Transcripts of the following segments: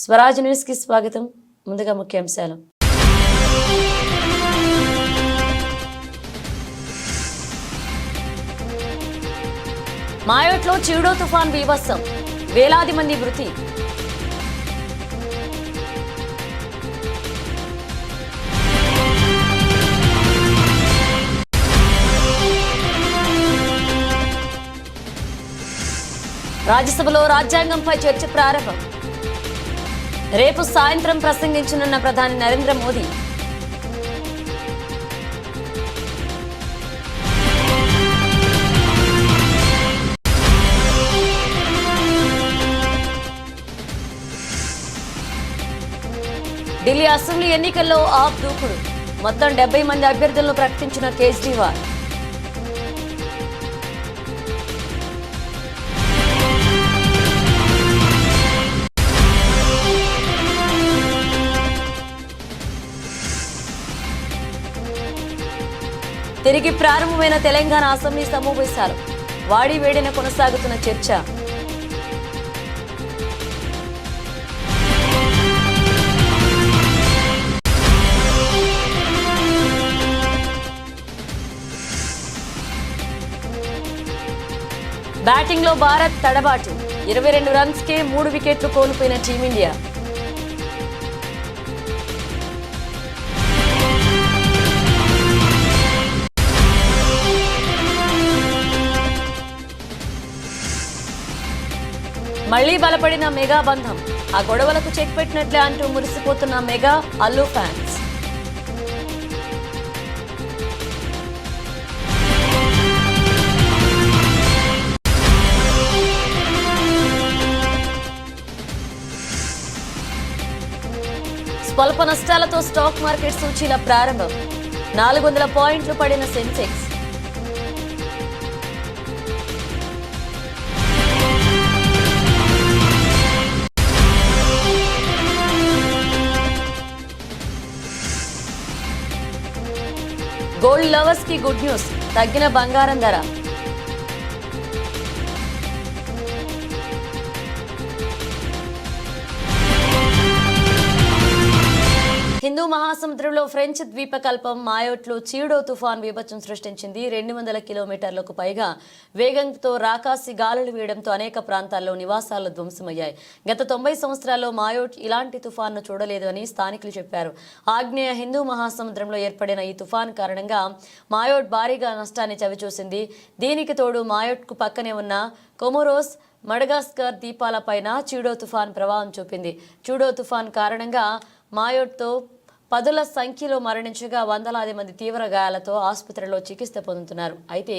Swaraj news కి స్వాగతం. ముందుగా ముఖ్యాంశాలు. మాయోట్లో చిడో తుఫాన్ బీభత్సం, వేలాది మంది మృతి. రాజ్యసభలో రాజ్యాంగంపై చర్చ ప్రారంభం. రేపు సాయంత్రం ప్రసంగించనున్న ప్రధాని నరేంద్ర మోదీ. ఢిల్లీ అసెంబ్లీ ఎన్నికల్లో ఆప్ దూకుడు, మొత్తం 70 మంది అభ్యర్థులను ప్రకటించిన కేజ్రీవాల్. తిరిగి ప్రారంభమైన తెలంగాణ అసెంబ్లీ సమావేశాలు, వాడి వేడిన కొనసాగుతున్న చర్చ. బ్యాటింగ్ లో భారత్ తడబాటు, 22 రన్స్కే 3 వికెట్లు కోల్పోయిన టీమిండియా. మళ్లీ బలపడిన మెగా బంధం, ఆ గొడవలకు చెక్ పెట్టినట్లే అంటూ మురిసిపోతున్న మెగా అల్లు ఫ్యాన్స్. స్వల్ప నష్టాలతో స్టాక్ మార్కెట్ సూచీల ప్రారంభం, 400 పాయింట్లు పడిన సెన్సెక్స్. గోల్డ్ లవర్స్ కి గుడ్ న్యూస్, తగ్గిన బంగారం ధర. హిందూ మహాసముద్రంలో ఫ్రెంచ్ ద్వీపకల్పం మాయోట్లో చిడో తుఫాన్ బీభత్సం సృష్టించింది. 200 కిలోమీటర్లకు పైగా వేగంతో రాకాసి గాలులు వీయడంతో అనేక ప్రాంతాల్లో నివాసాలు ధ్వంసమయ్యాయి. గత 90 సంవత్సరాల్లో మాయోట్ ఇలాంటి తుఫాన్ను చూడలేదు అని స్థానికులు చెప్పారు. ఆగ్నేయ హిందూ మహాసముద్రంలో ఏర్పడిన ఈ తుఫాన్ కారణంగా మాయోట్ భారీగా నష్టాన్ని చవిచూసింది. దీనికి తోడు మాయోట్కు పక్కనే ఉన్న కొమోరోస్, మడగాస్కర్ ద్వీపాలపైన చిడో తుఫాన్ ప్రభావం చూపింది. చిడో తుఫాన్ కారణంగా మాయోట్తో 10ల సంఖ్యలో మరణించగా వందలాది మంది తీవ్ర గాయాలతో ఆసుపత్రిలో చికిత్స పొందుతున్నారు. అయితే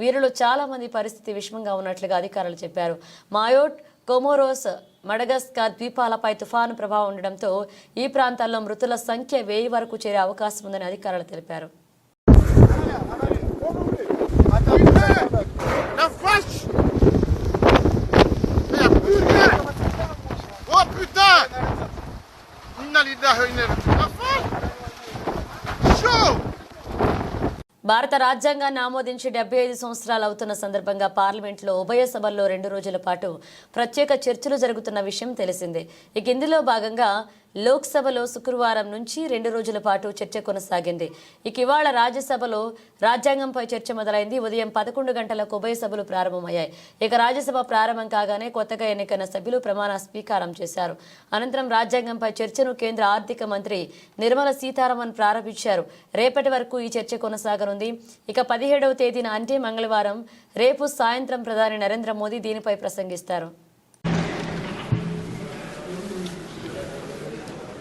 వీరిలో చాలా మంది పరిస్థితి విషమంగా ఉన్నట్లుగా అధికారులు చెప్పారు. మాయోట్, కొమోరోస్, మడగాస్కర్ ద్వీపాలపై తుఫాను ప్రభావం ఉండడంతో ఈ ప్రాంతాల్లో మృతుల సంఖ్య 1000 వరకు చేరే అవకాశం ఉందని అధికారులు తెలిపారు. భారత రాజ్యాంగాన్ని ఆమోదించి 75 సంవత్సరాలు అవుతున్న సందర్భంగా పార్లమెంట్లో ఉభయ సభల్లో 2 రోజుల పాటు ప్రత్యేక చర్చలు జరుగుతున్న విషయం తెలిసిందే. ఇక ఇందులో భాగంగా లోక్సభలో శుక్రవారం నుంచి 2 రోజుల పాటు చర్చ కొనసాగింది. ఇక ఇవాళ రాజ్యసభలో రాజ్యాంగంపై చర్చ మొదలైంది. ఉదయం 11 గంటలకు ఉభయ సభలు ప్రారంభమయ్యాయి. ఇక రాజ్యసభ ప్రారంభం కాగానే కొత్తగా ఎన్నికైన సభ్యులు ప్రమాణ స్వీకారం చేశారు. అనంతరం రాజ్యాంగంపై చర్చను కేంద్ర ఆర్థిక మంత్రి నిర్మలా సీతారామన్ ప్రారంభించారు. రేపటి వరకు ఈ చర్చ కొనసాగనుంది. ఇక 17వ తేదీన అంటే మంగళవారం రేపు సాయంత్రం ప్రధాని నరేంద్ర మోదీ దీనిపై ప్రసంగిస్తారు.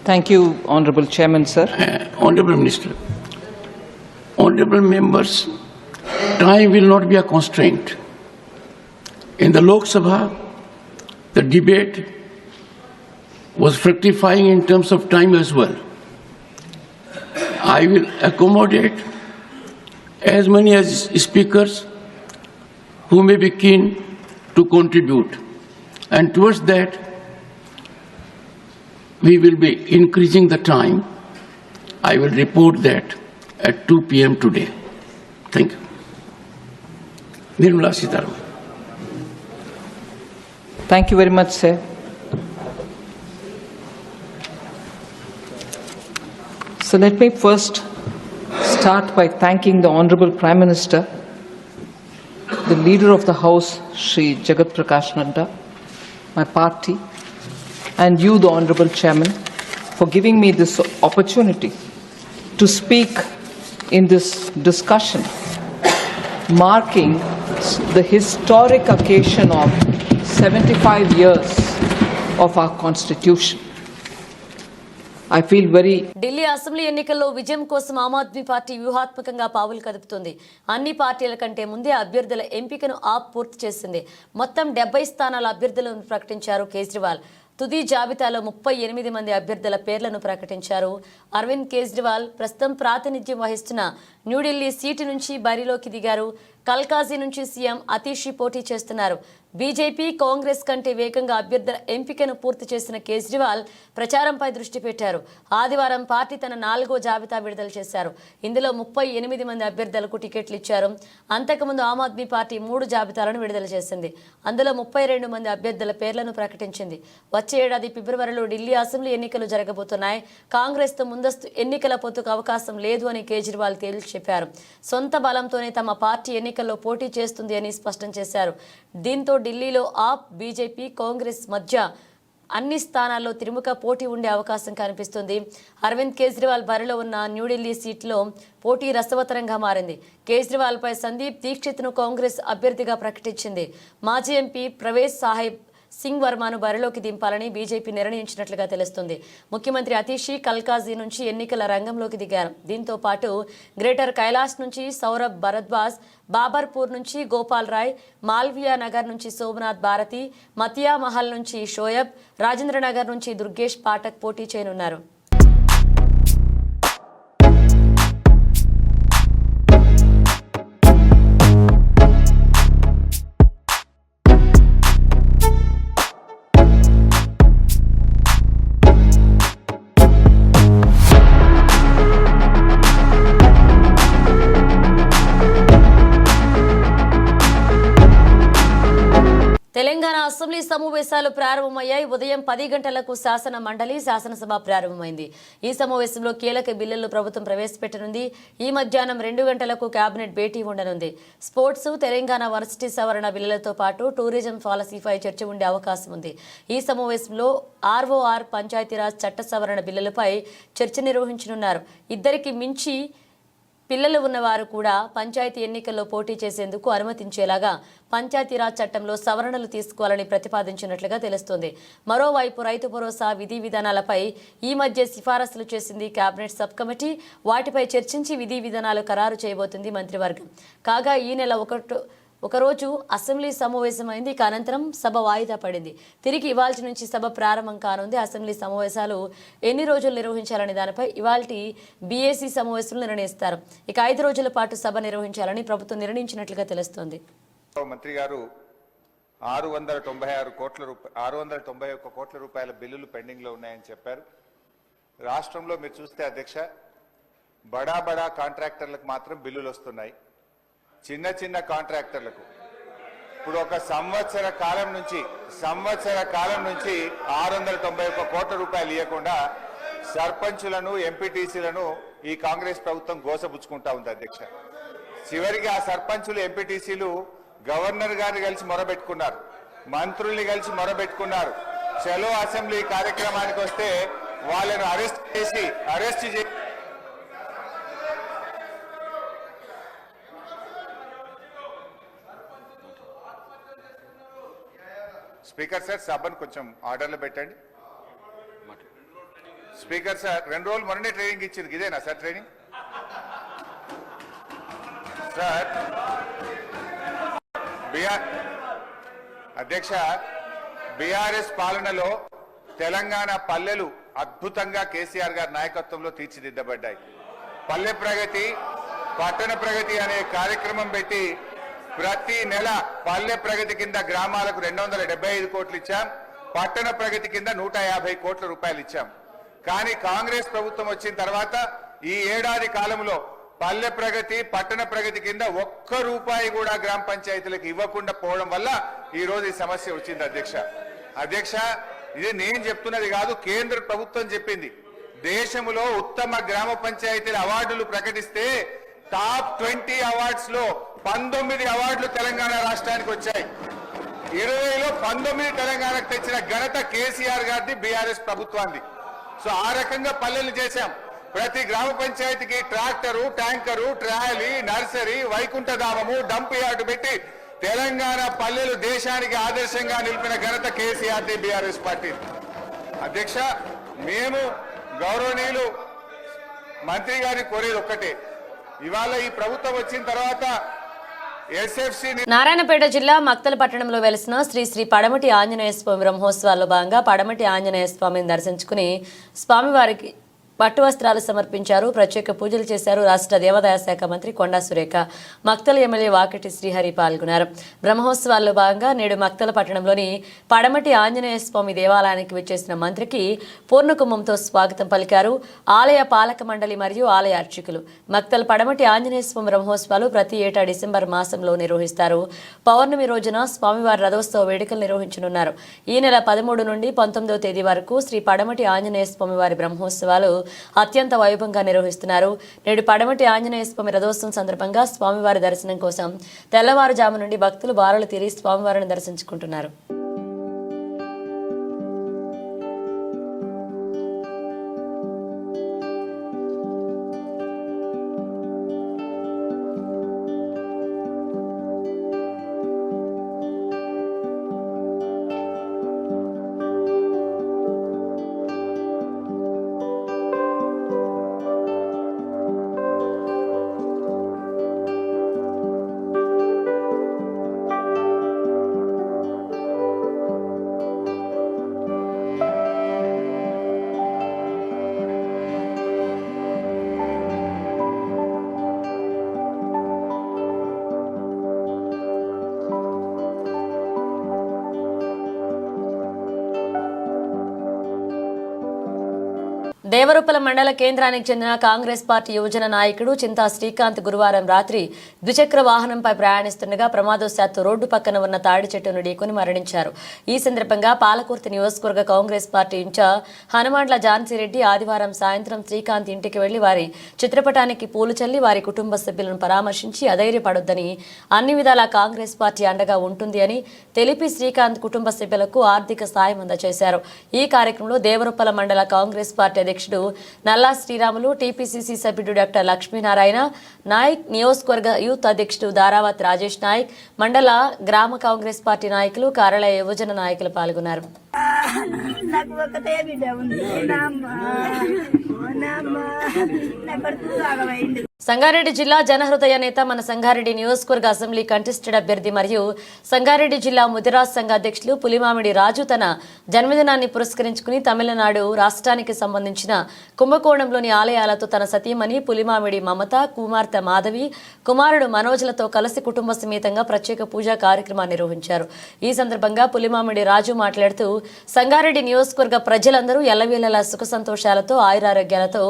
Thank you, Honorable Chairman, sir. Honorable Minister, Honorable members, time will not be a constraint. In the Lok Sabha, the debate was fructifying in terms of time as well. I will accommodate as many as speakers who may be keen to contribute, and towards that we will be increasing the time. I will report that at 2 p.m. today. Thank you. Nirmala Sitharaman. Thank you very much, sir. So let me first start by thanking the Honorable Prime Minister, the Leader of the House, Shri Jagat Prakash Nadda, my party, and you, the Honorable Chairman, for giving me this opportunity to speak in this discussion, marking the historic occasion of 75 years of our Constitution. I feel very Delhi assembly ఎన్నికల్లో విజయం కోసం Aam Aadmi party వ్యూహాత్మకంగా పావులు కదుపుతుంది. అన్ని పార్టీల కంటే ముందే అభ్యర్థుల ఎంపికను ఆప్ పూర్తి చేసింది. మొత్తం 70 స్థానాల అభ్యర్థులను ప్రకటించారు కేజ్రీవాల్. తుది జాబితాలో 38 మంది అభ్యర్థుల పేర్లను ప్రకటించారు. అరవింద్ కేజ్రీవాల్ ప్రస్తుతం ప్రాతినిధ్యం వహిస్తున్న న్యూఢిల్లీ సీటు నుంచి బరిలోకి దిగారు. కల్కాజీ నుంచి సీఎం అతీషి పోటీ చేస్తున్నారు. బీజేపీ, కాంగ్రెస్ కంటే వేగంగా అభ్యర్థుల ఎంపికను పూర్తి చేసిన కేజ్రీవాల్ ప్రచారంపై దృష్టి పెట్టారు. ఆదివారం పార్టీ తన 4వ జాబితా విడుదల చేశారు. ఇందులో 38 మంది అభ్యర్థులకు టికెట్లు ఇచ్చారు. అంతకుముందు ఆమ్ ఆద్మీ పార్టీ 3 జాబితాలను విడుదల చేసింది. అందులో 32 మంది అభ్యర్థుల పేర్లను ప్రకటించింది. వచ్చే ఏడాది ఫిబ్రవరిలో ఢిల్లీ అసెంబ్లీ ఎన్నికలు జరగబోతున్నాయి. కాంగ్రెస్తో ముందస్తు ఎన్నికల పొత్తుకు అవకాశం లేదు అని కేజ్రీవాల్ తేల్చి చెప్పారు. సొంత బలంతోనే తమ పార్టీ ఎన్నికల్లో పోటీ చేస్తుంది అని స్పష్టం చేశారు. దీంతో ఢిల్లీలో ఆప్, బీజేపీ, కాంగ్రెస్ మధ్య అన్ని స్థానాల్లో త్రిముఖ పోటీ ఉండే అవకాశం కనిపిస్తుంది. అరవింద్ కేజ్రీవాల్ బరిలో ఉన్న న్యూఢిల్లీ సీట్లో పోటీ రసవత్తరంగా మారింది. కేజ్రీవాల్పై సందీప్ దీక్షిత్ను కాంగ్రెస్ అభ్యర్థిగా ప్రకటించింది. మాజీ ఎంపీ ప్రవేశ్ సాహెబ్ సింగ్ వర్మను బరిలోకి దింపాలని బీజేపీ నిర్ణయించినట్లుగా తెలుస్తుంది. ముఖ్యమంత్రి అతీషి కల్కాజీ నుంచి ఎన్నికల రంగంలోకి దిగారు. దీంతో పాటు గ్రేటర్ కైలాష్ నుంచి సౌరభ్ భరద్వాజ్, బాబర్పూర్ నుంచి గోపాల్ రాయ్, మాల్వియా నగర్ నుంచి సోమనాథ్ భారతి, మతియా మహల్ నుంచి షోయబ్, రాజేంద్ర నగర్ నుంచి దుర్గేష్ పాఠక్ పోటీ చేయనున్నారు. తెలంగాణ అసెంబ్లీ సమావేశాలు ప్రారంభమయ్యాయి. ఉదయం 10 గంటలకు శాసన మండలి, శాసనసభ ప్రారంభమైంది. ఈ సమావేశంలో కీలక బిల్లులు ప్రభుత్వం ప్రవేశపెట్టనుంది. ఈ మధ్యాహ్నం 2 గంటలకు కేబినెట్ భేటీ ఉండనుంది. స్పోర్ట్స్, తెలంగాణ వర్సిటీ సవరణ బిల్లులతో పాటు టూరిజం పాలసీపై చర్చ ఉండే అవకాశం ఉంది. ఈ సమావేశంలో ఆర్ఓఆర్, పంచాయతీరాజ్ చట్ట సవరణ బిల్లులపై చర్చ నిర్వహించనున్నారు. ఇద్దరికి మించి పిల్లలు ఉన్నవారు కూడా పంచాయతీ ఎన్నికల్లో పోటీ చేసేందుకు అనుమతించేలాగా పంచాయతీరాజ్ చట్టంలో సవరణలు తీసుకోవాలని ప్రతిపాదించినట్లుగా తెలుస్తోంది. మరోవైపు రైతు భరోసా విధి విధానాలపై ఈ మధ్య సిఫారసులు చేసింది కేబినెట్ సబ్ కమిటీ. వాటిపై చర్చించి విధి విధానాలు ఖరారు చేయబోతుంది మంత్రివర్గం. కాగా ఈ నెల ఒకరోజు అసెంబ్లీ సమావేశమైంది. ఇక అనంతరం సభ వాయిదా పడింది. తిరిగి ఇవాల్టి నుంచి సభ ప్రారంభం కానుంది. అసెంబ్లీ సమావేశాలు ఎన్ని రోజులు నిర్వహించాలనే దానిపై ఇవాల్టి బీఏసీ సమావేశంలో నిర్ణయిస్తారు. ఇక 5 రోజుల పాటు సభ నిర్వహించాలని ప్రభుత్వం నిర్ణయించినట్లుగా తెలుస్తోంది. మంత్రి గారు 691 కోట్ల రూపాయల బిల్లులు పెండింగ్ లో ఉన్నాయని చెప్పారు. రాష్ట్రంలో మీరు చూస్తే అధ్యక్ష, బడా కాంట్రాక్టర్లకు మాత్రం బిల్లులు వస్తున్నాయి. చిన్న చిన్న కాంట్రాక్టర్లకు ఇప్పుడు ఒక సంవత్సర కాలం నుంచి 691 కోట్ల రూపాయలు ఇవ్వకుండా సర్పంచులను, ఎంపీటీసీలను ఈ కాంగ్రెస్ ప్రభుత్వం గోసపుచ్చుకుంటా ఉంది అధ్యక్ష. చివరికి ఆ సర్పంచులు, ఎంపీటీసీలు గవర్నర్ గారిని కలిసి మొరబెట్టుకున్నారు, మంత్రుల్ని కలిసి మొరబెట్టుకున్నారు. చలో అసెంబ్లీ కార్యక్రమానికి వస్తే వాళ్ళను అరెస్ట్ చేసి స్పీకర్ సార్, సభను కొంచెం ఆర్డర్లో పెట్టండి. స్పీకర్ సార్, 2 రోజులు మొన్ననే ట్రైనింగ్ ఇచ్చింది, ఇదేనా సార్ ట్రైనింగ్? సార్ అధ్యక్ష, బీఆర్ఎస్ పాలనలో తెలంగాణ పల్లెలు అద్భుతంగా కేసీఆర్ గారి నాయకత్వంలో తీర్చిదిద్దబడ్డాయి. పల్లె ప్రగతి, పట్టణ ప్రగతి అనే కార్యక్రమం పెట్టి ప్రతి నెల పల్లె ప్రగతి కింద గ్రామాలకు 275 కోట్లు ఇచ్చాం, పట్టణ ప్రగతి కింద 150 కోట్ల రూపాయలు ఇచ్చాం. కానీ కాంగ్రెస్ ప్రభుత్వం వచ్చిన తర్వాత ఈ ఏడాది కాలంలో పల్లె ప్రగతి, పట్టణ ప్రగతి కింద 1 రూపాయి కూడా గ్రామ పంచాయతీలకు ఇవ్వకుండా పోవడం వల్ల ఈ రోజు ఈ సమస్య వచ్చింది అధ్యక్ష. ఇది నేను చెప్తున్నది కాదు, కేంద్ర ప్రభుత్వం చెప్పింది. దేశంలో ఉత్తమ గ్రామ పంచాయతీల అవార్డులు ప్రకటిస్తే టాప్ 20 అవార్డ్స్ లో 19 అవార్డులు తెలంగాణ రాష్ట్రానికి వచ్చాయి. 20లో 19 తెలంగాణకు తెచ్చిన ఘనత కేసీఆర్ గారిది, బీఆర్ఎస్ ప్రభుత్వాన్ని. సో ఆ రకంగా పల్లెలు చేశాం. ప్రతి గ్రామ పంచాయతీకి ట్రాక్టరు, ట్యాంకరు, ట్రాలీ, నర్సరీ, వైకుంఠధామము, డంప్ యార్డు పెట్టి తెలంగాణ పల్లెలు దేశానికి ఆదర్శంగా నిలిపిన ఘనత కేసీఆర్ ది, బీఆర్ఎస్ పార్టీ. అధ్యక్ష, మేము గౌరవనీయులు మంత్రి గారిని కోరేది ఒక్కటే, ఇవాళ ఈ ప్రభుత్వం వచ్చిన తర్వాత ఎస్ఎఫ్సి నారాయణపేట జిల్లా మక్తల పట్టణంలో వెలిసిన శ్రీ శ్రీ పడమటి ఆంజనేయ స్వామి బ్రహ్మోత్సవాల్లో భాగంగా పడమటి ఆంజనేయ స్వామిని దర్శించుకుని స్వామివారికి పట్టు వస్త్రాలు సమర్పించారు. ప్రత్యేక పూజలు చేశారు. రాష్ట్ర దేవాదాయ శాఖ మంత్రి కొండా సురేఖ, మక్తల ఎమ్మెల్యే వాకిటి శ్రీహరి పాల్గొన్నారు. బ్రహ్మోత్సవాల్లో భాగంగా నేడు మక్తల పట్టణంలోని పడమటి ఆంజనేయ స్వామి దేవాలయానికి విచ్చేసిన మంత్రికి పూర్ణకుంభంతో స్వాగతం పలికారు ఆలయ పాలక మండలి మరియు ఆలయ అర్చకులు. మక్తల పడమటి ఆంజనేయ స్వామి బ్రహ్మోత్సవాలు ప్రతి ఏటా డిసెంబర్ మాసంలో నిర్వహిస్తారు. పౌర్ణమి రోజున స్వామివారి రథోత్సవ వేడుకలు నిర్వహించనున్నారు. ఈ నెల 13 నుండి 19వ తేదీ వరకు శ్రీ పడమటి ఆంజనేయ స్వామి వారి బ్రహ్మోత్సవాలు అత్యంత వైభవంగా నిర్వహిస్తున్నారు. నేడు పడమటి ఆంజనేయ స్వామి రథోత్సవం సందర్భంగా స్వామివారి దర్శనం కోసం తెల్లవారుజాము నుండి భక్తులు బారులు తీరి స్వామివారిని దర్శించుకుంటున్నారు. దేవరూపల మండల కేంద్రానికి చెందిన కాంగ్రెస్ పార్టీ యువజన నాయకుడు చింతా శ్రీకాంత్ గురువారం రాత్రి ద్విచక్ర వాహనంపై ప్రయాణిస్తుండగా ప్రమాదవశాత్తు రోడ్డు పక్కన ఉన్న తాడి చెట్టును ఢీకొని మరణించారు. ఈ సందర్భంగా పాలకుర్తి నియోజకవర్గ కాంగ్రెస్ పార్టీ ఇన్ఛార్జ్ హనుమాండ్ల ఝాన్సీరెడ్డి ఆదివారం సాయంత్రం శ్రీకాంత్ ఇంటికి వెళ్లి వారి చిత్రపటానికి పూలు చల్లి వారి కుటుంబ సభ్యులను పరామర్శించి అధైర్యపడొద్దని, అన్ని విధాలా కాంగ్రెస్ పార్టీ అండగా ఉంటుంది అని తెలిపి శ్రీకాంత్ కుటుంబ సభ్యులకు ఆర్థిక సాయం అందజేశారు. ఈ కార్యక్రమంలో దేవరూపల మండల కాంగ్రెస్ పార్టీ అధ్యక్షుడు నల్లా శ్రీరాములు, టీపీసీసీ సభ్యుడు డాక్టర్ లక్ష్మీనారాయణ నాయక్, నియోజకవర్గ యూత్ అధ్యక్షుడు దారావత్ రాజేష్ నాయక్, మండల గ్రామ కాంగ్రెస్ పార్టీ నాయకులు, కార్యాలయ యువజన నాయకులు పాల్గొన్నారు. సంగారెడ్డి జిల్లా జనహృదయ నేత, మన సంగారెడ్డి నియోజకవర్గ అసెంబ్లీ కంటెస్టెడ్ అభ్యర్థి మరియు సంగారెడ్డి జిల్లా ముదిరాజ్ సంఘ అధ్యక్షులు పులిమామిడి రాజు తన జన్మదినాన్ని పురస్కరించుకుని తమిళనాడు రాష్ట్రానికి సంబంధించిన కుంభకోణంలోని ఆలయాలతో తన సతీమణి పులిమామిడి మమత, కుమార్తె మాధవి, కుమారుడు మనోజ్లతో కలిసి కుటుంబ సమేతంగా ప్రత్యేక పూజా కార్యక్రమాన్ని నిర్వహించారు. ఈ సందర్భంగా పులిమామిడి రాజు మాట్లాడుతూ సంగారెడ్డి నియోజకవర్గ ప్రజలందరూ ఎల్లవేళలా సుఖ సంతోషాలతో ఆయురారోగ్యాలతో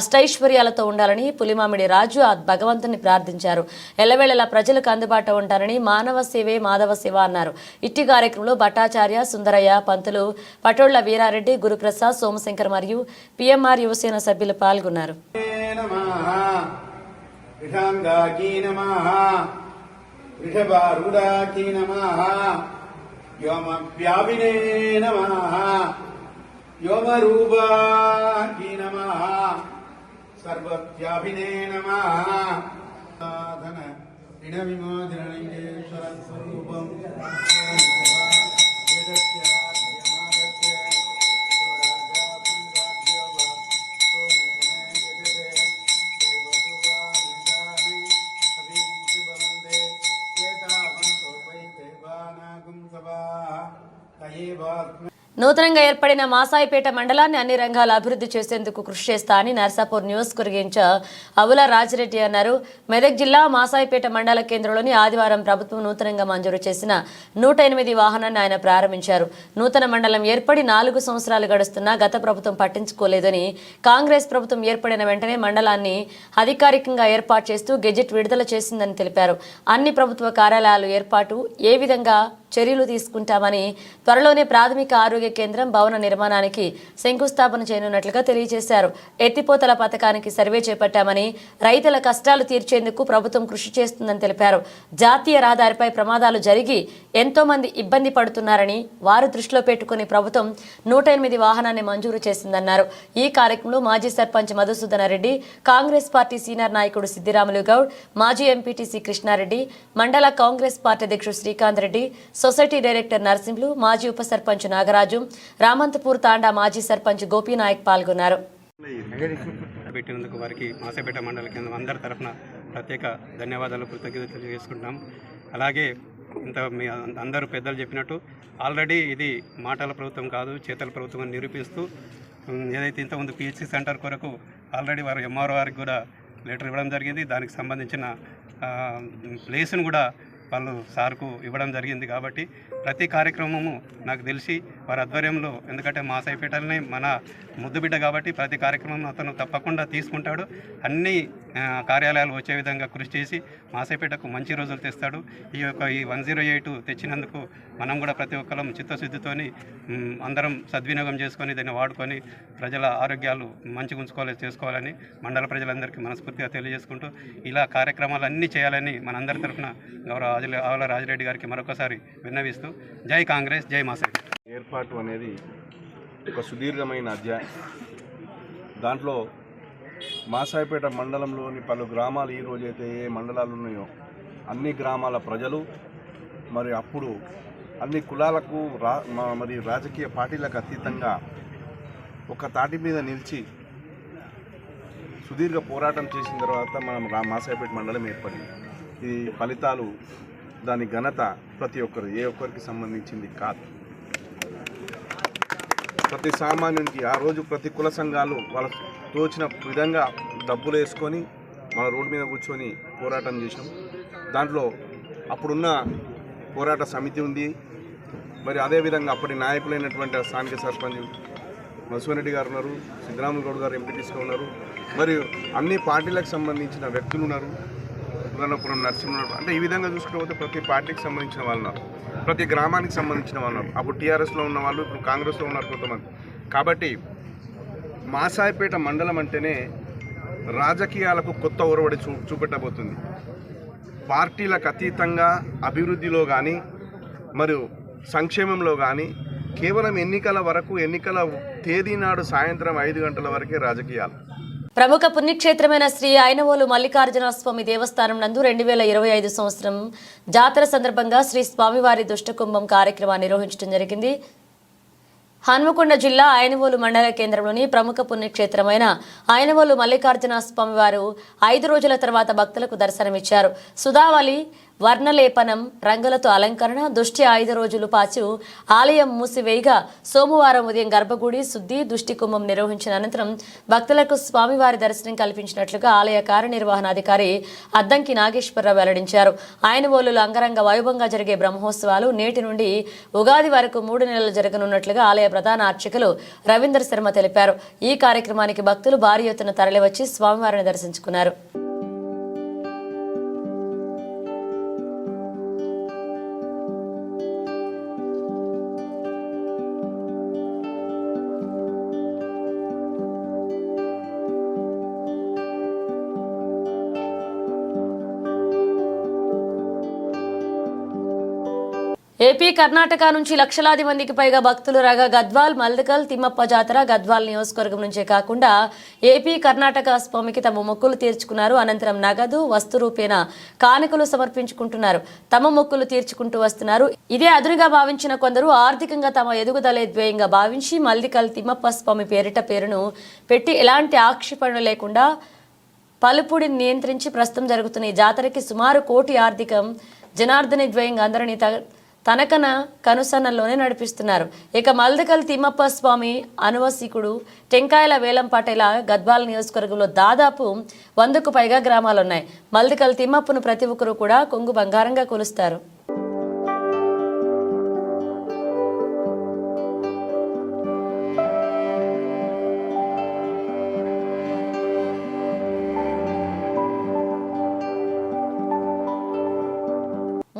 అష్టైశ్వర్యాలతో ఉండాలని పులిమామిడి రాజు ఆ భగవంతుని ప్రార్థించారు. ఎల్లవేళలా ప్రజలకు అందుబాటులో ఉంటారని, మానవ సేవే మాధవ సేవ అన్నారు. ఇట్టి కార్యక్రమంలో భట్టాచార్య, సుందరయ్య, పంతులు, పటోళ్ల వీరారెడ్డి, గురుప్రసాద్, సోమశంకర్ మరియు పిఎంఆర్ యువసేన సభ్యులు పాల్గొన్నారు. సర్వవ్యాపినే నమః సాధన ऋण विमोचनेश्वर स्वरूपम నూతనంగా ఏర్పడిన మాసాయిపేట మండలాన్ని అన్ని రంగాల అభివృద్ధి చేసేందుకు కృషి చేస్తా అని నర్సాపూర్ నియోజకవర్గ ఇన్ఛార్జ్ అవుల రాజిరెడ్డి అన్నారు. మెదక్ జిల్లా మాసాయిపేట మండల కేంద్రంలోని ఆదివారం ప్రభుత్వం నూతనంగా మంజూరు చేసిన 108 వాహనాన్ని ఆయన ప్రారంభించారు. నూతన మండలం ఏర్పడి 4 సంవత్సరాలు గడుస్తున్నా గత ప్రభుత్వం పట్టించుకోలేదని, కాంగ్రెస్ ప్రభుత్వం ఏర్పడిన వెంటనే మండలాన్ని అధికారికంగా ఏర్పాటు చేస్తూ గెజెట్ విడుదల చేసిందని తెలిపారు. అన్ని ప్రభుత్వ కార్యాలయాలు ఏర్పాటు ఏ విధంగా చర్యలు తీసుకుంటామని, త్వరలోనే ప్రాథమిక ఆరోగ్య కేంద్రం భవన నిర్మాణానికి శంకుస్థాపన చేయనున్నట్లుగా తెలియజేశారు. ఎత్తిపోతల పథకానికి సర్వే చేపట్టామని, రైతుల కష్టాలు తీర్చేందుకు ప్రభుత్వం కృషి చేస్తుందని తెలిపారు. జాతీయ రహదారిపై ప్రమాదాలు జరిగి ఎంతో మంది ఇబ్బంది పడుతున్నారని, వారు దృష్టిలో పెట్టుకుని ప్రభుత్వం 108 వాహనాన్ని మంజూరు చేసిందన్నారు. ఈ కార్యక్రమంలో మాజీ సర్పంచ్ మధుసూదన రెడ్డి, కాంగ్రెస్ పార్టీ సీనియర్ నాయకుడు సిద్దిరాములు గౌడ్, మాజీ ఎంపీటీసీ కృష్ణారెడ్డి, మండల కాంగ్రెస్ పార్టీ అధ్యక్షుడు శ్రీకాంత్ రెడ్డి, సొసైటీ డైరెక్టర్ నరసింహులు, మాజీ ఉప సర్పంచ్ నాగరాజు, రామంతపూర్ తాండా మాజీ సర్పంచ్ గోపీనాయక్ పాల్గొన్నారు. పెట్టినందుకు వారికి మాసేపేట మండల కేంద్రం అందరి తరఫున ప్రత్యేక ధన్యవాదాలు, కృతజ్ఞతలు తెలియజేసుకుంటున్నాం. అలాగే ఇంత మీ అందరూ పెద్దలు చెప్పినట్టు ఆల్రెడీ ఇది మాటల ప్రభుత్వం కాదు, చేతల ప్రభుత్వం అని నిరూపిస్తూ ఏదైతే ఇంతకుముందు పిహెచ్సి సెంటర్ కొరకు ఆల్రెడీ వారు ఎంఆర్ఓ వారికి కూడా లెటర్ ఇవ్వడం జరిగింది. దానికి సంబంధించిన ప్లేస్ను కూడా వాళ్ళు సార్కు ఇవ్వడం జరిగింది. కాబట్టి ప్రతి కార్యక్రమము నాకు తెలిసి వారి ఆధ్వర్యంలో, ఎందుకంటే మాసాయిపేటలనే మన ముద్దుబిడ్డ కాబట్టి ప్రతి కార్యక్రమం అతను తప్పకుండా తీసుకుంటాడు. అన్ని కార్యాలయాలు వచ్చే విధంగా కృషి చేసి మాసాయిపేటకు మంచి రోజులు తెస్తాడు. ఈ 108 తెచ్చినందుకు మనం కూడా ప్రతి ఒక్కరం చిత్తశుద్ధితోని అందరం సద్వినియోగం చేసుకొని దాన్ని వాడుకొని ప్రజల ఆరోగ్యాలు మంచిగా చేసుకోవాలని మండల ప్రజలందరికీ మనస్ఫూర్తిగా తెలియజేసుకుంటూ ఇలా కార్యక్రమాలు అన్నీ చేయాలని మనందరి తరఫున గౌరవ ఆవల రాజిరెడ్డి గారికి మరొకసారి విన్నవిస్తూ జై కాంగ్రెస్, జై మాసాయిపేట. ఏర్పాటు అనేది ఒక సుదీర్ఘమైన అధ్యాయం. దాంట్లో మాసాయిపేట మండలంలోని పలు గ్రామాలు ఈ రోజైతే ఏ మండలాలు ఉన్నాయో అన్ని గ్రామాల ప్రజలు మరి అప్పుడు అన్ని కులాలకు మరి రాజకీయ పార్టీలకు అతీతంగా ఒక తాటి మీద నిలిచి సుదీర్ఘ పోరాటం చేసిన తర్వాత మనం మాసాయిపేట మండలం ఏర్పడింది. ఈ ఫలితాలు, దాని ఘనత ప్రతి ఒక్కరు, ఏ ఒక్కరికి సంబంధించింది కాదు. ప్రతి సామాన్యునికి ఆ రోజు ప్రతి కుల సంఘాలు వాళ్ళ తోచిన విధంగా డబ్బులు వేసుకొని మన రోడ్డు మీద కూర్చొని పోరాటం చేసాం. దాంట్లో అప్పుడున్న పోరాట సమితి ఉంది. మరి అదేవిధంగా అప్పటి నాయకులైనటువంటి స్థానిక సర్పంచ్ మధుసూదన్ గారు ఉన్నారు, సిద్దిరాములు గౌడ్ గారు ఎంపీటీసీగా ఉన్నారు, మరియు అన్ని పార్టీలకు సంబంధించిన వ్యక్తులు ఉన్నారు, పురాణపురం నరసింహుడు. అంటే ఈ విధంగా చూసుకుంటే ప్రతి పార్టీకి సంబంధించిన వాళ్ళు ఉన్నారు, ప్రతి గ్రామానికి సంబంధించిన వాళ్ళు ఉన్నారు. అప్పుడు టీఆర్ఎస్లో ఉన్న వాళ్ళు ఇప్పుడు కాంగ్రెస్లో ఉన్నారు కొంతమంది. కాబట్టి మాసాయిపేట మండలం అంటేనే రాజకీయాలకు కొత్త ఒరవడి చూపెట్టబోతుంది. పార్టీలకు అతీతంగా అభివృద్ధిలో కానీ మరియు సంక్షేమంలో కానీ కేవలం ఎన్నికల వరకు, ఎన్నికల తేదీ నాడు సాయంత్రం 5 గంటల వరకే రాజకీయాలు. ప్రముఖ పుణ్యక్షేత్రమైన శ్రీ ఐనవోలు మల్లికార్జున స్వామి దేవస్థానం నందు 2025 సంవత్సరం జాతర సందర్భంగా శ్రీ స్వామివారి దుష్టకుంభం కార్యక్రమాన్ని నిర్వహించడం జరిగింది. హన్మకొండ జిల్లా ఐనవోలు మండల కేంద్రంలోని ప్రముఖ పుణ్యక్షేత్రమైన ఐనవోలు మల్లికార్జున స్వామివారు 5 రోజుల తర్వాత భక్తులకు దర్శనమిచ్చారు. సుధావళి వర్ణలేపనం, రంగులతో అలంకరణ, దుష్టి 5 రోజులు పాటు ఆలయం మూసివేయగా సోమవారం ఉదయం గర్భగుడి శుద్ధి, దుష్టి కుంభం నిర్వహించిన అనంతరం భక్తులకు స్వామివారి దర్శనం కల్పించినట్లుగా ఆలయ కార్యనిర్వహణాధికారి అద్దంకి నాగేశ్వరరావు వెల్లడించారు. ఐనవోలులో అంగరంగ వైభవంగా జరిగే బ్రహ్మోత్సవాలు నేటి నుండి ఉగాది వరకు 3 నెలలు జరగనున్నట్లుగా ఆలయ ప్రధాన అర్చకులు రవీంద్ర శర్మ తెలిపారు. ఈ కార్యక్రమానికి భక్తులు భారీ ఎత్తున తరలివచ్చి స్వామివారిని దర్శించుకున్నారు. ఏపీ, కర్ణాటక నుంచి లక్షలాది మందికి పైగా భక్తులు రాగా గద్వాల్, మల్దకల్, తిమ్మప్ప జాతర గద్వాల్ నియోజకవర్గం నుంచే కాకుండా ఏపీ, కర్ణాటక స్వామికి తమ మొక్కులు తీర్చుకున్నారు. అనంతరం నగదు, వస్తు రూపేణ కానుకలు సమర్పించుకుంటున్నారు. తమ మొక్కులు తీర్చుకుంటూ వస్తున్నారు. ఇదే అదునుగా భావించిన కొందరు ఆర్థికంగా తమ ఎదుగుదలే ధ్యేయంగా భావించి మల్దికల్ తిమ్మప్ప స్వామి పేరును పెట్టి ఎలాంటి ఆక్షేపణలు లేకుండా పలుపుడిని నియంత్రించి ప్రస్తుతం జరుగుతున్న ఈ జాతరకి సుమారు 1 కోటి ఆర్థికం జనార్దన ద్వయంగా అందరినీ తనకన కనుసన్నల్లోనే నడిపిస్తున్నారు. ఇక మల్దకల్ తిమ్మప్ప స్వామి అనువసికుడు టెంకాయల వేలంపాట ఇలా గద్వాల నియోజకవర్గంలో దాదాపు 100కు పైగా గ్రామాలున్నాయి. మల్దకల్ తిమ్మప్పను ప్రతి ఒక్కరూ కూడా కొంగు బంగారంగా కొలుస్తారు.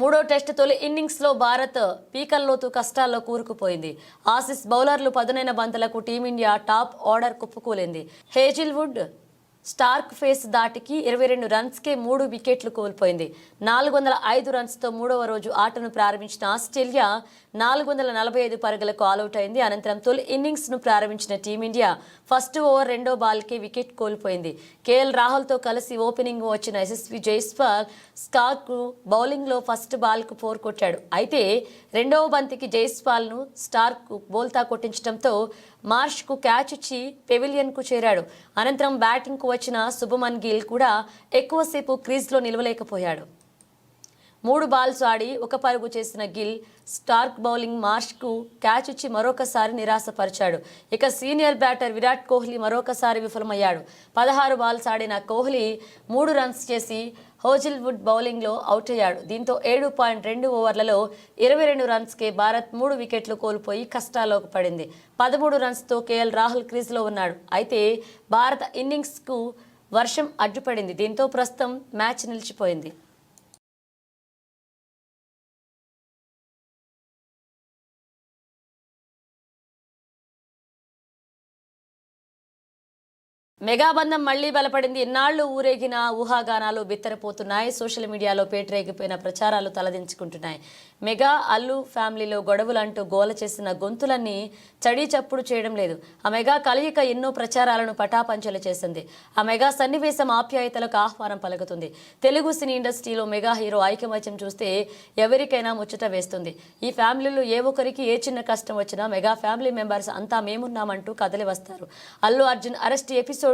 మూడో టెస్ట్ తొలి ఇన్నింగ్స్లో భారత్ పీకల్లోతు కష్టాల్లో కూరుకుపోయింది. ఆసీస్ బౌలర్లు పదునైన బంతులకు టీమిండియా టాప్ ఆర్డర్ కుప్పకూలింది. హేజిల్వుడ్ స్టార్క్ ఫేస్ దాటికి 22 రన్స్కే 3 వికెట్లు కోల్పోయింది. 405 రన్స్తో మూడవ రోజు ఆటను ప్రారంభించిన ఆస్ట్రేలియా 445 పరుగులకు ఆలౌట్ అయింది. అనంతరం తొలి ఇన్నింగ్స్ను ప్రారంభించిన టీమిండియా ఫస్ట్ ఓవర్ రెండో బాల్కే వికెట్ కోల్పోయింది. కేఎల్ రాహుల్తో కలిసి ఓపెనింగ్ వచ్చిన యశస్వి జైస్వాల్ స్టార్క్ బౌలింగ్లో ఫస్ట్ బాల్కు 4 కొట్టాడు. అయితే రెండవ బంతికి జైస్వాల్ను స్టార్క్ బోల్తా కొట్టించడంతో మార్ష్కు క్యాచ్ ఇచ్చి పెవిలియన్కు చేరాడు. అనంతరం బ్యాటింగ్కు వచ్చిన శుభమన్ గిల్ కూడా ఎక్కువసేపు క్రీజ్లో నిలవలేకపోయాడు. 3 బాల్స్ ఆడి 1 పరుగు చేసిన గిల్ స్టార్క్ బౌలింగ్ మార్ష్కు క్యాచ్ ఇచ్చి మరొకసారి నిరాశపరిచాడు. ఇక సీనియర్ బ్యాటర్ విరాట్ కోహ్లీ మరొకసారి విఫలమయ్యాడు. 16 బాల్స్ ఆడిన కోహ్లీ 3 రన్స్ చేసి హోజిల్వుడ్ బౌలింగ్లో అవుట్ అయ్యాడు. దీంతో 7.2 ఓవర్లలో 22 రన్స్కే భారత్ 3 వికెట్లు కోల్పోయి కష్టాల్లోకి పడింది. 13 రన్స్తో కేఎల్ రాహుల్ క్రీజ్లో ఉన్నాడు. అయితే భారత ఇన్నింగ్స్కు వర్షం అడ్డుపడింది. దీంతో ప్రస్తుతం మ్యాచ్ నిలిచిపోయింది. మెగాబంధం మళ్లీ బలపడింది. ఇన్నాళ్లు ఊరేగిన ఊహాగానాలు బిత్తరపోతున్నాయి. సోషల్ మీడియాలో పేటరేగిపోయిన ప్రచారాలు తలదించుకుంటున్నాయి. మెగా అల్లు ఫ్యామిలీలో గొడవలంటూ గోల చేసిన గొంతులన్నీ చడీ చప్పుడు చేయడం లేదు. ఆ మెగా కలయిక ఎన్నో ప్రచారాలను పటాపంచలు చేసింది. ఆ మెగా సన్నివేశం ఆప్యాయతలకు ఆహ్వానం పలుకుతుంది. తెలుగు సినీ ఇండస్ట్రీలో మెగా హీరో ఐకమత్యం చూస్తే ఎవరికైనా ముచ్చట వేస్తుంది. ఈ ఫ్యామిలీలో ఏ ఒక్కరికి ఏ చిన్న కష్టం వచ్చినా మెగా ఫ్యామిలీ మెంబర్స్ అంతా మేమున్నామంటూ కదలి వస్తారు. అల్లు అర్జున్ అరెస్ట్ ఎపిసోడ్లో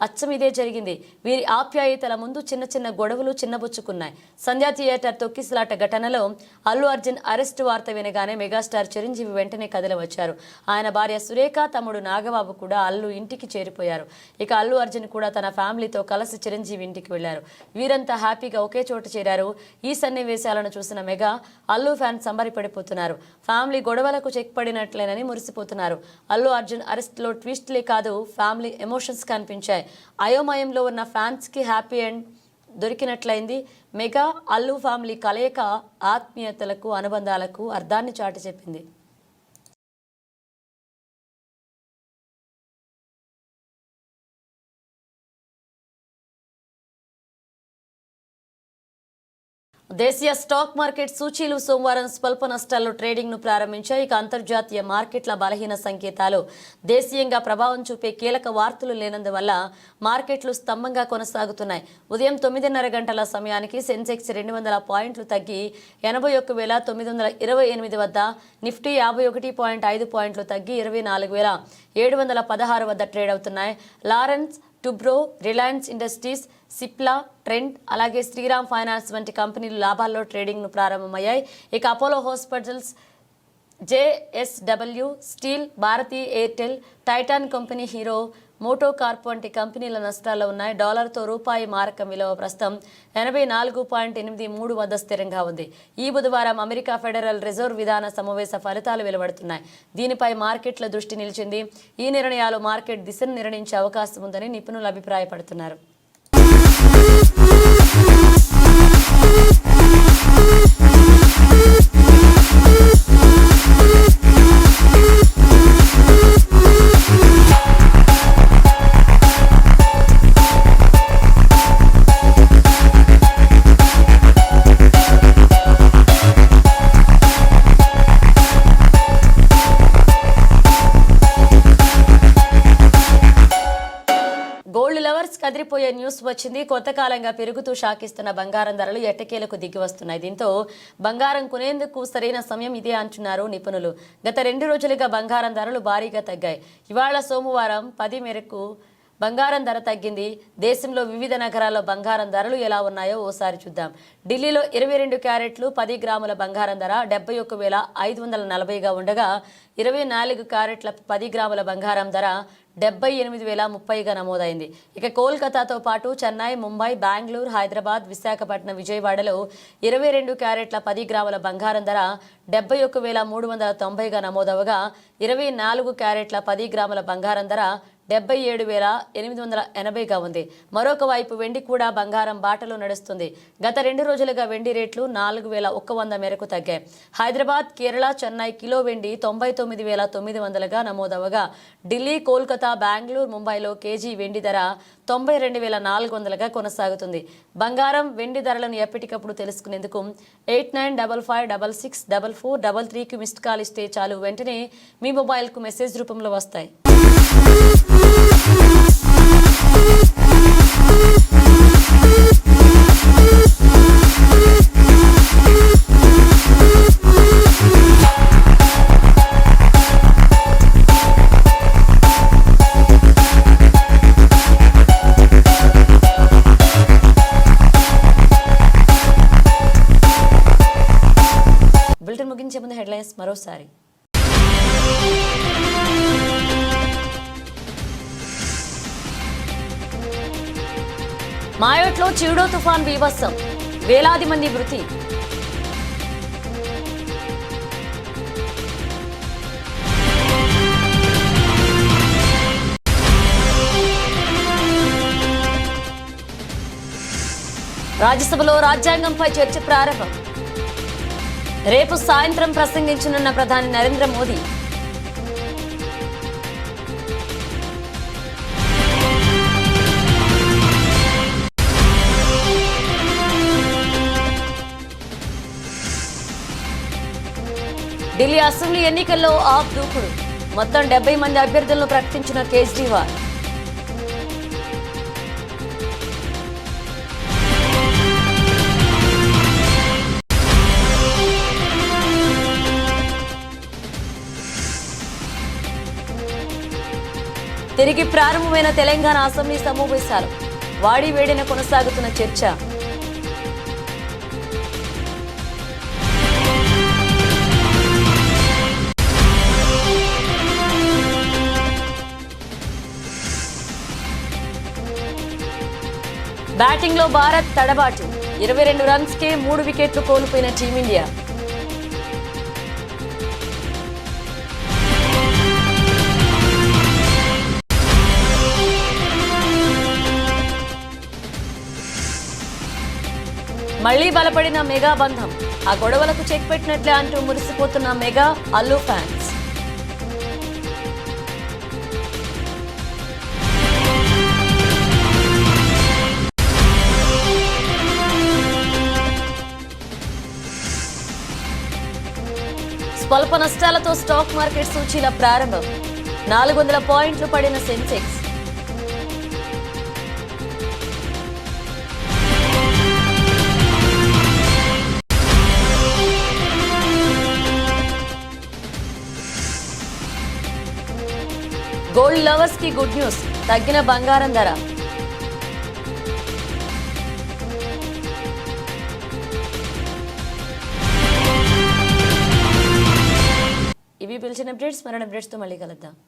అచ్చం ఇదే జరిగింది. వీరి ఆప్యాయతల ముందు చిన్న చిన్న గొడవలు చిన్నబుచ్చుకున్నాయి. సంధ్యా థియేటర్ తొక్కిసలాట ఘటనలో అల్లు అర్జున్ అరెస్టు వార్త వినగానే మెగాస్టార్ చిరంజీవి వెంటనే కదలి వచ్చారు. ఆయన భార్య సురేఖ, తమ్ముడు నాగబాబు కూడా అల్లు ఇంటికి చేరిపోయారు. ఇక అల్లు అర్జున్ కూడా తన ఫ్యామిలీతో కలిసి చిరంజీవి ఇంటికి వెళ్లారు. వీరంతా హ్యాపీగా ఒకే చోట చేరారు. ఈ సన్నివేశాలను చూసిన మెగా అల్లు ఫ్యాన్స్ సంబరపడిపోతున్నారు. ఫ్యామిలీ గొడవలకు చెక్ పడినట్లేనని మురిసిపోతున్నారు. అల్లు అర్జున్ అరెస్ట్లో ట్విస్ట్లే కాదు, ఫ్యామిలీ ఎమోషన్స్ కనిపించాయి. అయోమయంలో ఉన్న ఫ్యాన్స్కి హ్యాపీ ఎండ్ దొరికినట్లయింది. మెగా అల్లు ఫ్యామిలీ కలయిక ఆత్మీయతలకు అనుబంధాలకు అర్థాన్ని చాటి చెప్పింది. దేశీయ స్టాక్ మార్కెట్ సూచీలు సోమవారం స్వల్ప నష్టాల్లో ట్రేడింగ్ను ప్రారంభించాయి. ఇక అంతర్జాతీయ మార్కెట్ల బలహీన సంకేతాలు దేశీయంగా ప్రభావం చూపే కీలక వార్తలు లేనందువల్ల మార్కెట్లు స్తంభంగా కొనసాగుతున్నాయి. ఉదయం 9:30 గంటల సమయానికి సెన్సెక్స్ 200 పాయింట్లు తగ్గి 81,928 వద్ద, నిఫ్టీ 51.5 పాయింట్లు తగ్గి 24,716 వద్ద ట్రేడ్ అవుతున్నాయి. లారెన్స్ Toubro, Reliance Industries, Cipla, Trent అలాగే శ్రీరామ్ ఫైనాన్స్ వంటి కంపెనీలు లాభాల్లో ట్రేడింగ్ను ప్రారంభమయ్యాయి. ఇక Apollo hospitals, JSW steel, Bharti Airtel, Titan company, Hero MotoCorp వంటి కంపెనీల నష్టాల్లో ఉన్నాయి. డాలర్తో రూపాయి మారకం విలువ ప్రస్తుతం 84.83 వద్ద స్థిరంగా ఉంది. ఈ బుధవారం అమెరికా ఫెడరల్ రిజర్వ్ విధాన సమావేశ ఫలితాలు వెలువడుతున్నాయి. దీనిపై మార్కెట్ల దృష్టి నిలిచింది. ఈ నిర్ణయాలు మార్కెట్ దిశను నిర్ణయించే అవకాశం ఉందని నిపుణులు అభిప్రాయపడుతున్నారు. కదిరిపోయే న్యూస్ వచ్చింది. కొత్త కాలంగా పెరుగుతూ షాకిస్తున్న బంగారం ధరలు ఎట్టకేలకు దిగి వస్తున్నాయి. దీంతో బంగారం కొనేందుకు సరైన సమయం ఇదే అంటున్నారు నిపుణులు. గత 2 రోజులుగా బంగారం ధరలు భారీగా తగ్గాయి. ఇవాళ సోమవారం 10 మేరకు బంగారం ధర తగ్గింది. దేశంలో వివిధ నగరాల్లో బంగారం ధరలు ఎలా ఉన్నాయో ఓసారి చూద్దాం. ఢిల్లీలో 22 క్యారెట్లు 10 గ్రాముల బంగారం ధర 71,540గా ఉండగా 24 క్యారెట్ల 10 గ్రాముల బంగారం ధర 78,030గా నమోదైంది. ఇక కోల్కతాతో పాటు చెన్నై, ముంబై, బెంగళూరు, హైదరాబాద్, విశాఖపట్నం, విజయవాడలో 22 క్యారెట్ల 10 గ్రాముల బంగారం ధర 71,390గా నమోదవగా 24 క్యారెట్ల 10 గ్రాముల బంగారం ధర 77,880గా ఉంది. మరొక వైపు వెండి కూడా బంగారం బాటలో నడుస్తుంది. గత 2 రోజులుగా వెండి రేట్లు 4,100 మేరకు తగ్గాయి. హైదరాబాద్, కేరళ, చెన్నై కిలో వెండి 99,900గా నమోదవగా ఢిల్లీ, కోల్కతా, బెంగళూరు, ముంబైలో కేజీ వెండి ధర 92,400గా కొనసాగుతుంది. బంగారం, వెండి ధరలను ఎప్పటికప్పుడు తెలుసుకునేందుకు 8955664433కి మిస్డ్ కాల్ ఇస్తే చాలు, వెంటనే మీ మొబైల్కు మెసేజ్ రూపంలో వస్తాయి. బులెటిన్ ముగించే ముందు హెడ్లైన్స్ మరోసారి. మాయోట్లో చిరుడో తుఫాన్ బీభత్సం, వేలాది మంది మృతి. రాజ్యసభలో రాజ్యాంగంపై చర్చ ప్రారంభం. రేపు సాయంత్రం ప్రసంగించనున్న ప్రధాని నరేంద్ర మోదీ. ఢిల్లీ అసెంబ్లీ ఎన్నికల్లో ఆప్ దూకుడు, మొత్తం 70 మంది అభ్యర్థులను ప్రకటించిన కేజ్రీవాల్. తిరిగి ప్రారంభమైన తెలంగాణ అసెంబ్లీ సమావేశాలు, వాడి వేడిన కొనసాగుతున్న చర్చ. బ్యాటింగ్లో భారత్ తడబాటు, 22 రన్స్కే 3 వికెట్లు కోల్పోయిన టీమిండియా. మళ్లీ బలపడిన మెగా బంధం, ఆ గొడవలకు చెక్ పెట్టినట్లే అంటూ మురిసిపోతున్న మెగా, అల్లు ఫ్యాన్స్. స్వల్ప నష్టాలతో స్టాక్ మార్కెట్ సూచీల ప్రారంభం, 400 పాయింట్లు పడిన సెన్సెక్స్. గోల్డ్ లవర్స్ కి గుడ్ న్యూస్, తగ్గిన బంగారం ధర. ఇవి పిలిచిన అప్డేట్స్, మరణ అప్డేట్స్తో మళ్ళీ కలుద్దాం.